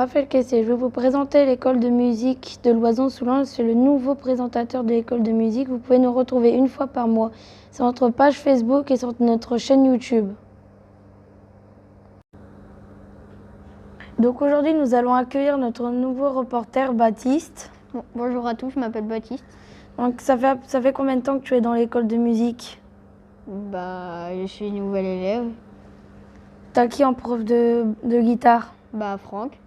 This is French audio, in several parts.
Raphaël Kessé. Je vais vous présenter l'école de musique de Loison-sous-Lens. Je suis le nouveau présentateur de l'école de musique. Vous pouvez nous retrouver une fois par mois sur notre page Facebook et sur notre chaîne YouTube. Donc aujourd'hui, nous allons accueillir notre nouveau reporter Baptiste. Bon, bonjour à tous, je m'appelle Baptiste. Donc ça fait combien de temps que tu es dans l'école de musique? Je suis une nouvelle élève. T'as qui en prof de guitare? Franck.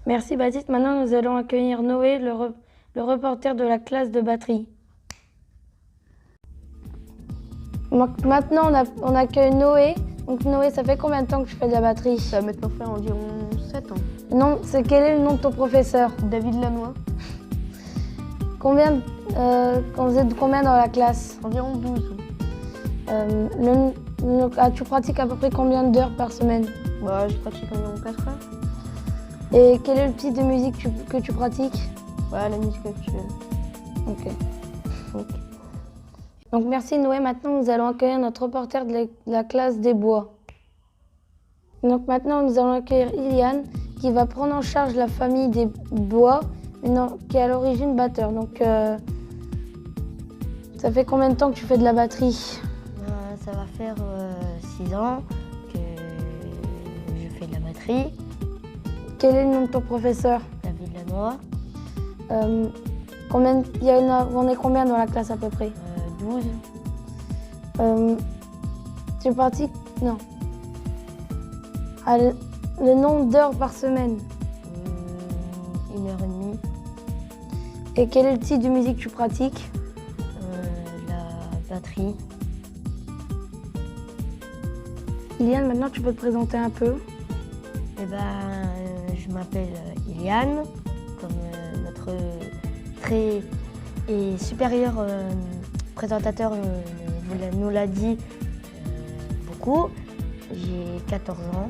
Merci Baptiste. Maintenant, nous allons accueillir Noé, le reporter de la classe de batterie. Maintenant, on accueille Noé. Donc Noé, ça fait combien de temps que tu fais de la batterie? Ça va maintenant faire environ 7 ans. Non, quel est le nom de ton professeur? David Lanois. Vous êtes combien dans la classe? Environ 12. Tu pratiques à peu près combien d'heures par semaine? Je pratique environ 4 heures. Et quel est le type de musique que tu pratiques? La musique actuelle. Ok. Donc merci Noé. Maintenant, nous allons accueillir notre reporter de la classe des bois. Donc maintenant, nous allons accueillir Iliane qui va prendre en charge la famille des bois, qui est à l'origine batteur. Donc ça fait combien de temps que tu fais de la batterie? Ça va faire 6 ans que je fais de la batterie. Quel est le nom de ton professeur? David Lanois. On est combien dans la classe à peu près? 12. Tu pratiques? Non. Le nombre d'heures par semaine? 1h30. Et quel est le type de musique que tu pratiques? La batterie. Iliane, maintenant tu peux te présenter un peu. Je m'appelle Iliane, comme notre très supérieur présentateur nous l'a dit beaucoup. J'ai 14 ans.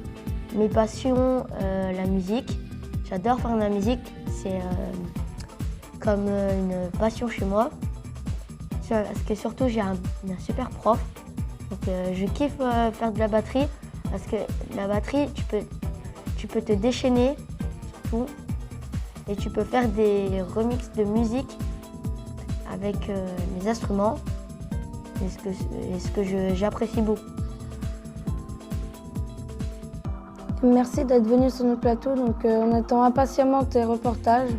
Mes passions, la musique. J'adore faire de la musique. C'est comme une passion chez moi. Parce que surtout, j'ai un super prof. Donc, je kiffe faire de la batterie. Parce que la batterie, tu peux te déchaîner surtout. Et tu peux faire des remixes de musique avec les instruments. Et ce que j'apprécie beaucoup. Merci d'être venu sur notre plateau. Donc, on attend impatiemment tes reportages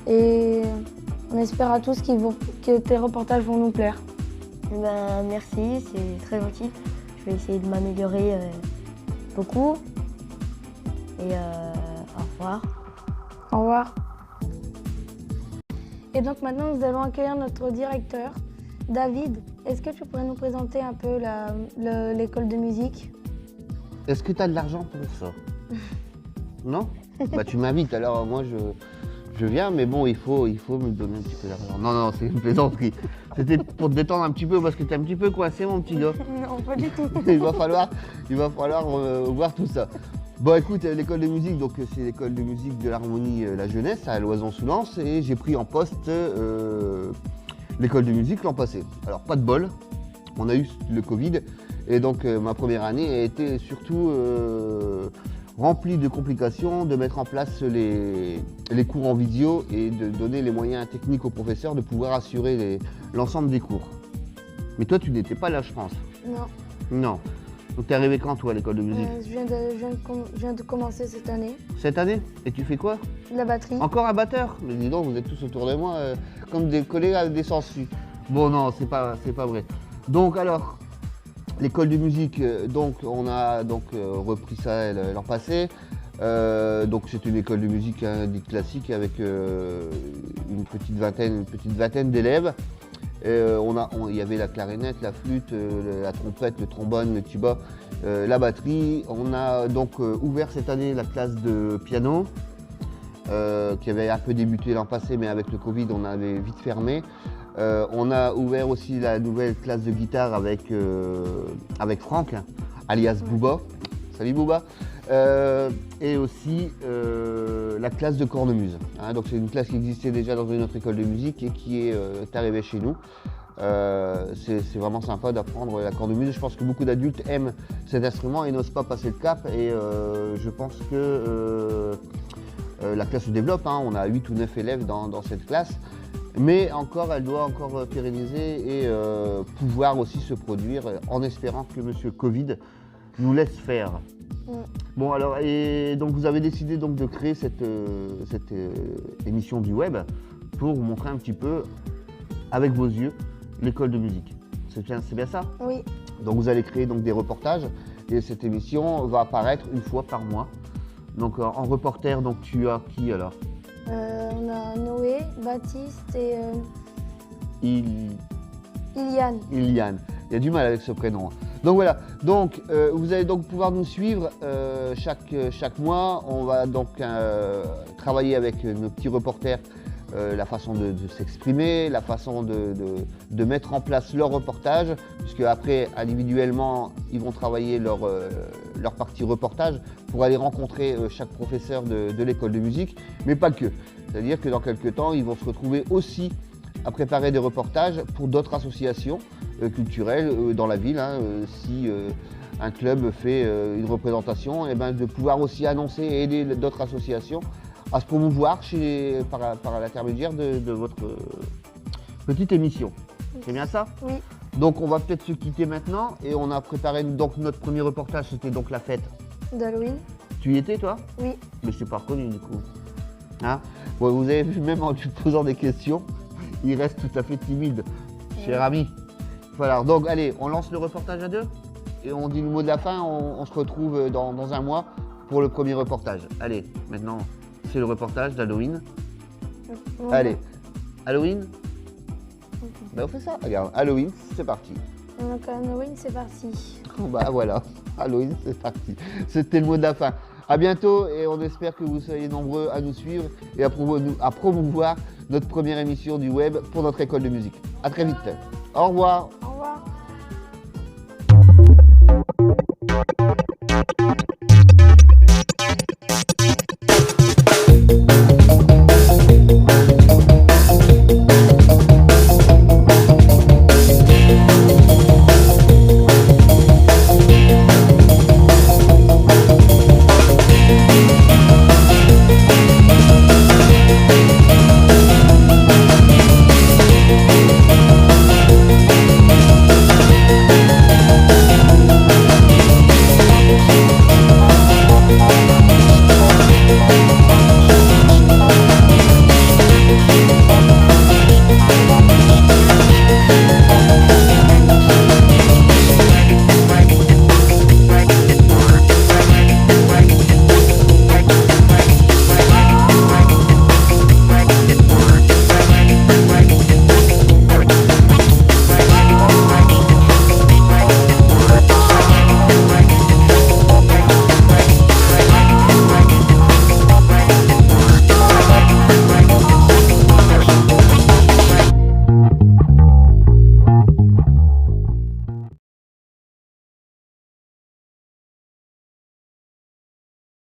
et on espère à tous que tes reportages vont nous plaire. Merci, c'est très gentil. Je vais essayer de m'améliorer beaucoup. Et au revoir. Au revoir. Et donc maintenant, nous allons accueillir notre directeur, David. Est-ce que tu pourrais nous présenter un peu l'école de musique? Est-ce que tu as de l'argent pour ça? Non? Tu m'invites, alors moi je viens, mais bon, il faut me donner un petit peu d'argent. Non, c'est une plaisanterie. C'était pour te détendre un petit peu parce que tu es un petit peu coincé, mon petit gars. Non, pas du tout. Il va falloir voir tout ça. Bon, écoute, l'école de musique, donc c'est l'école de musique de l'harmonie La Jeunesse à Loison-sous-Lens et j'ai pris en poste l'école de musique l'an passé. Alors, pas de bol, on a eu le Covid et donc ma première année a été surtout remplie de complications, de mettre en place les cours en vidéo et de donner les moyens techniques aux professeurs de pouvoir assurer l'ensemble des cours. Mais toi, tu n'étais pas là, je pense. Non. Non. Donc, t'es arrivé quand, toi, à l'école de musique? Je viens de commencer cette année. Cette année? Et tu fais quoi? La batterie. Encore un batteur? Mais dis donc, vous êtes tous autour de moi comme des collègues avec des sangsues. Bon, non, c'est pas vrai. Donc, alors, l'école de musique, on a repris ça l'an passé. Donc, c'est une école de musique dite classique avec une petite vingtaine d'élèves. Il y avait la clarinette, la flûte, la trompette, le trombone, le tuba, la batterie. On a donc ouvert cette année la classe de piano qui avait un peu débuté l'an passé, mais avec le Covid, on avait vite fermé. On a ouvert aussi la nouvelle classe de guitare avec Franck, alias Booba. Salut Booba. Et aussi la classe de cornemuse. Donc c'est une classe qui existait déjà dans une autre école de musique et qui est arrivée chez nous. C'est vraiment sympa d'apprendre la cornemuse. Je pense que beaucoup d'adultes aiment cet instrument et n'osent pas passer le cap. Et je pense que la classe se développe, hein. On a 8 ou 9 élèves dans cette classe. Mais encore, elle doit encore pérenniser et pouvoir aussi se produire en espérant que Monsieur Covid nous laisse faire. Bon alors, et donc vous avez décidé donc de créer cette émission du web pour vous montrer un petit peu avec vos yeux l'école de musique. C'est bien ça? Oui. Donc vous allez créer donc des reportages et cette émission va apparaître une fois par mois. Donc en reporter, donc tu as qui alors? On a Noé, Baptiste et Iliane. Iliane. Il y a du mal avec ce prénom. Donc voilà, donc vous allez donc pouvoir nous suivre chaque mois. On va donc travailler avec nos petits reporters la façon de s'exprimer, la façon de mettre en place leur reportage, puisque après individuellement ils vont travailler leur partie reportage pour aller rencontrer chaque professeur de l'école de musique, mais pas que. C'est-à-dire que dans quelques temps ils vont se retrouver aussi à préparer des reportages pour d'autres associations culturelles dans la ville. Hein, si un club fait une représentation, et ben, de pouvoir aussi annoncer et aider d'autres associations à se promouvoir par l'intermédiaire de votre petite émission. C'est bien ça? Oui. Donc on va peut-être se quitter maintenant et on a préparé donc notre premier reportage, c'était donc la fête D'Halloween. Tu y étais toi? Oui. Mais je t'ai pas reconnu du coup. Hein? Bon, vous avez vu, même en lui posant des questions, il reste tout à fait timide, cher ami. Voilà, donc allez, on lance le reportage à deux et on dit le mot de la fin, on se retrouve dans un mois pour le premier reportage. Allez, maintenant c'est le reportage d'Halloween. Allez, Halloween. Ben on fait ça, regarde, Halloween, c'est parti. Donc Halloween, c'est parti. Oh, bah voilà, Halloween, c'est parti. C'était le mot de la fin. À bientôt et on espère que vous soyez nombreux à nous suivre et à promouvoir notre première émission du web pour notre école de musique. À très vite. Au revoir. Au revoir.